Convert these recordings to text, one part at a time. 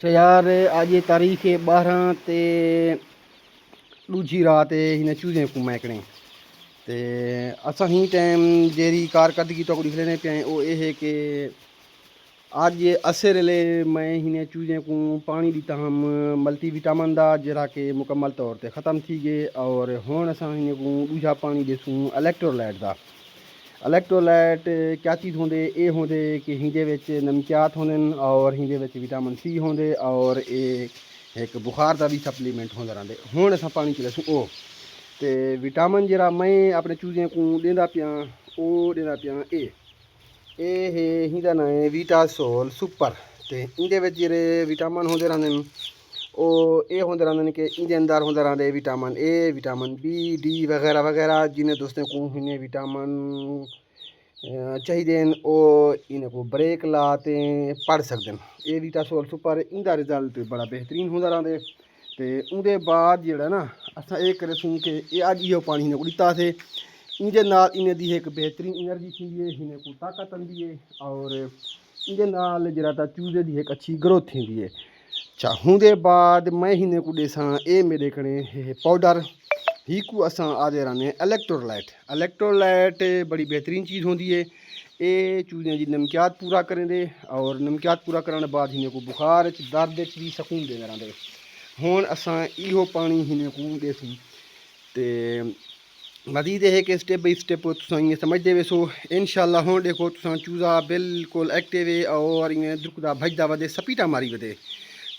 अच्छा यार, अज तारीख है 12 ते दूजी रात हिन चूजे को मैकने ते असा ही टाइम जेरी कारकर्दगी तो लिखने पे वो ये है कि आज असर ले मैं हिने चूजे को पानी दीता हम मल्टीविटामिन दा जरा के मुकम्मल तौर पर ख़त्म थी गए और हुण असां हिन को दूजा पानी देसूँ इलेक्ट्रोलाइट का। इलेक्ट्रोलाइट क्या चीज़ होंदे ये होंदे कि हिंदे विच नमकियात होंदे और हिंदे विच विटामिन सी होंदे और ये एक बुखार का भी सप्लीमेंट होंदा रहिंदे। हुण असां पानी च लसूं ओ ते विटामिन जरा मैं अपने चूजे को देंदा पिया वो देंदा पिया ए है हिंदा नाम है वीटासोल सुपर। ते इंदे विच जेरे विटामिन होंदे रहिंदे ये होंदे रहंदे कि इंदे अंदर होंदा रहिंदा vitamin A vitamin B D वगैरह वगैरह जिन्हें दोस्तों को इन्हें विटामिन चाहिए वो इनको ब्रेक लाते पढ़ सकते हैं। ये वीटासोल सुपर इंदा रिजल्ट बड़ा बेहतरीन होंदा रहिंदे। ते उनके बाद जेड़ा ना असां ये करेसूं कि ये अज इहो पानी हिन को दिता थे इंदे नाल इन्हें दी एक बेहतरीन एनर्जी थी है हिने को ताकत आंदी है और इंदे नाल जरा ता चूजे दी एक अच्छी ग्रोथ थी है। अच्छा होंदे बाद मैं हिने को देसां ये मेरे कने पाउडर ही को असां आदे रहने इलेक्ट्रोलाइट। इलेक्ट्रोलाइट बड़ी बेहतरीन चीज़ होंदी है ये चूज़ें की नमकियात पूरा करेंदे और नमकियात पूरा करने बाद हिने को बुखार दर्द भी सकून देंदे रहंदे। हुण असां इहो पानी हिने को देसूं ते मजीद है कि स्टेप बाई स्टेप तुसां इयां समझते वेसो इंशाअल्लाह। हुण देखो तुसां चूज़ा बिल्कुल एक्टिव है और इवें दुखदा भजदा वधे सपीटा मारी वधे।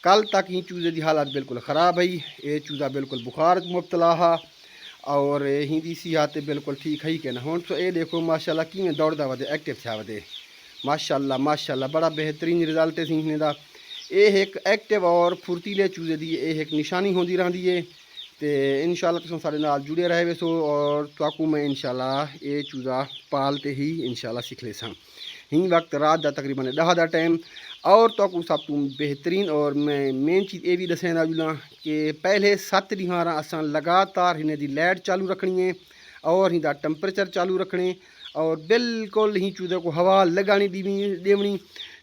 कल तक ही चूज़े की हालत बिल्कुल ख़राब है ये चूज़ा बिल्कुल बुखार मुबतला हा और हिंदी सेहत बिल्कुल ठीक है कि ना। हुण तो ये देखो माशाल्लाह किवें दौड़दा वधे एक्टिव थिया वधे माशाल्लाह माशाल्लाह बड़ा बेहतरीन रिजल्ट है हिने दा। ये एक एक्टिव और फुर्तीले चूज़े की ये एक निशानी होंदी रहिंदी है। तो इंशाअल्लाह तुम सारे नाल जुड़े रहे वेसो और ताकू मैं इंशाअल्लाह ये चूज़ा पालते ही इंशाअल्लाह सीख ले सा। ही वक्त रात का तकरीबन 10 का टाइम और तो सब तुम बेहतरीन और मैं मेन चीज़ ये भी दसेंदा जुला कि पहले 7 ॾींहं असां लगातार हिन दी लाइट चालू रखनी है और हिंदा टैंपरेचर चालू रखने और बिल्कुल ही चूज़े को हवा लगानी देवनी।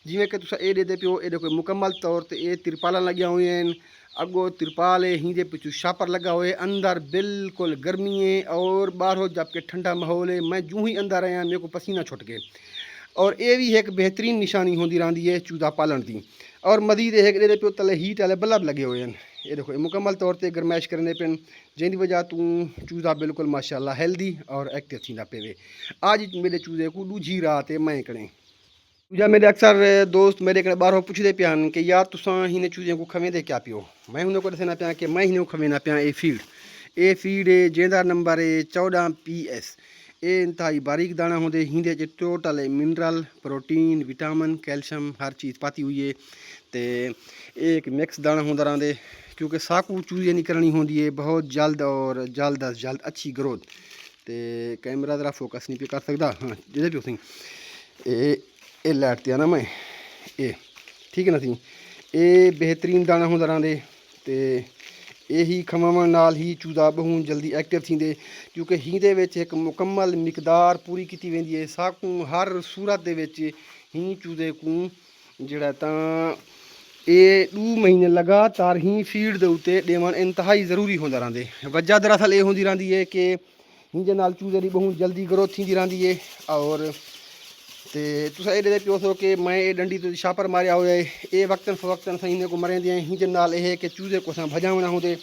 जिमें कि तुस ये देते पियो ये देखो मुकम्मल तौर पर ये तिरपाल लगिया हुए हैं अगो तिरपाल है हिंदे पिछू शापर लगा हुए अंदर बिल्कुल गर्मी है और बाहरों जबकि ठंडा माहौल है। मैं जूँ ही अंदर आया मेरे को पसीना छुट गए और ये भी एक बेहतरीन निशानी होंदी रही है चूज़ा पालन की। और मजीद है कि पे तले हीट वाले बल्ब लगे हुए हैं ये देखो ये मुकम्मल तौर पर गरमैश करने पे जिंदी वजह तू चूज़ा बिल्कुल माशाल्लाह हेल्दी और एक्टिव थी पे। आज मेरे चूज़े को दूजी रात है मैं करें चूज़ा मेरे अक्सर दोस्त मेरे कने बाहरों पुछते पियान कि यार तुसां हिने चूज़े को खवेंदे क्या पियो। मैं उन्हें दसना पिया कि मैं हिने खवेंदा पिया ये फीड है जेंदा नंबर है 14 PS। ये इंतहाई बारीक दाना होंगे हिंदे च total mineral protein vitamin calcium हर चीज़ पाती हुई है। तो एक मिक्स दाना होंदा रहंदे क्योंकि साकू चूज़े नहीं करनी होंदी है बहुत जल्द और जल्द अज जल्द अच्छी ग्रोथ। तो कैमरा ज़रा फोकस नहीं पे कर सकता हाँ जिधर पियो सी ये लाइट ते आना मैं ये ठीक है ना सी ये बेहतरीन दाना होंदा रहंदे। तो यही खवावन नाल ही चूज़ा बहुत जल्दी एक्टिव थींदे क्योंकि हिंदे विच एक मुकम्मल मिकदार पूरी की वेंदी है साकू हर सूरत दे विच ही चूज़े को जिहड़ा तां ये 2 महीने लगातार ही फीड दे उत्ते देवन इंतहाई ज़रूरी होंदा रहंदे। वजह दरअसल ये होंदी रहंदी है कि हिंदे नाल चूज़े दी बहुत जल्दी ग्रोथ थींदी रहंदी है और तो तुस ये दे पियो सो कि मैं ये डंडी तो छापर मारिया हुआ है ये वक्तन फवक्तन अस हिंदे को मरेंदे हैं हिंदे नाल ये कि चूज़े को असां भजावना होंदे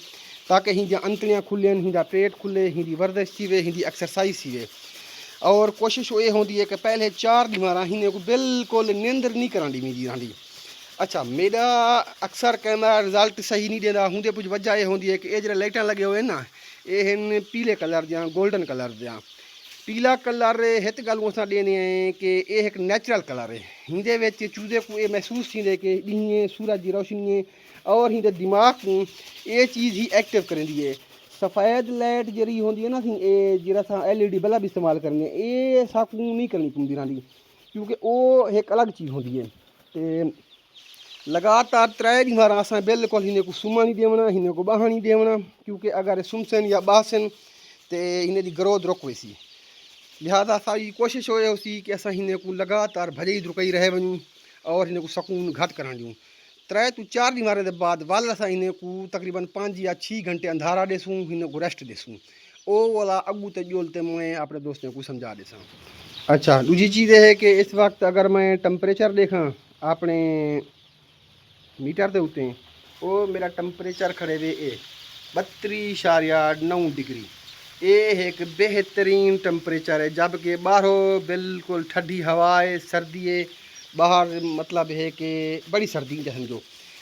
ताकि हिंदियाँ अंतड़ियाँ खुलन हिंदा पेट खुले हिंदी वर्जिश थी वे हिंदी एक्सरसाइज थी वे। और कोशिश ये होंदी है कि पहले 4 ॾींहं हिंदे को बिल्कुल नींदर नहीं करानी वेंदी रहंदी। अच्छा मेरा अक्सर कैमरा रिजल्ट सही नहीं देता होंदे कुछ वजह ये होंदी है कि ये जो लाइटां लगे हुए हैं ना ये हैं पीले कलर दियाँ गोल्डन कलर दियाँ। पीला कलर एक गल असां ॾेंदे हैं कि ये एक नेचुरल कलर है हिंदे विच चूज़े को ये महसूस थींदे कि ॾींहं सूरज की रोशनी और हिंदे दिमाग को ये चीज़ ही एक्टिव करेंदी है। सफ़ेद लाइट जी होंदी है ना ये जो LED बल्ब इस्तेमाल करने ये साकू नहीं करनी पौंदी रहिंदी क्योंकि वो एक अलग चीज़ होंदी है। तो लगातार 3 ॾींहं असां बिल्कुल हिने को सुम्हण नहीं देवना हिने को बहण नहीं देवना क्योंकि अगर सुम्हसन या बासन तो हिन की ग्रोथ रुक वेसी। लिहाजा असांजी कोशिश होसी कि असां हिन को लगातार भॼई धुकई रहे वञूं और हिन को सकून घटि करण ॾियूं 3 ਤੋਂ 4 ॾींहं ਦੇ बाद वल असां हिन को तकरीबन 5 या 6 घंटे अंधारा ॾिसूं हिन को रेस्ट ॾिसूं ओ वाला अगू ते जोल ते मैं अपने दोस्तों को समझा देसा। अच्छा दूसरी चीज़ है कि इस वक्त अगर मैं टम्परेचर देखा अपने मीटर के उत्ते वो मेरा टम्परेचर खड़े वे 32.9 डिग्री। ये एक बेहतरीन टम्परेचर है, जबकि बाहरों बिल्कुल ठंडी हवा है, सर्दी है बाहर, मतलब है कि बड़ी सर्दी है समझो।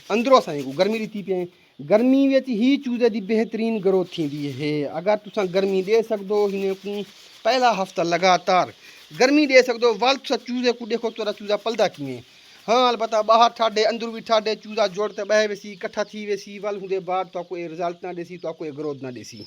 अंदरों असांजी गर्मी दी थी पे, गर्मी विच ही चूज़े की बेहतरीन ग्रोथ थी है। अगर तुसा गर्मी दे सको हिन को पहला हफ्ता लगातार गर्मी दे सको वल तुसा चूज़े को देखो तो चूज़ा पलदा किए। हाँ अलबत्ता बाहर ठाडे अंदर भी ठाडे चूज़ा जोड़ ते बह वेसी कट्ठा थी वेसी वल हुंदे बाद तो कोई रिजल्ट ना देसी तो कोई ग्रोथ ना देसी।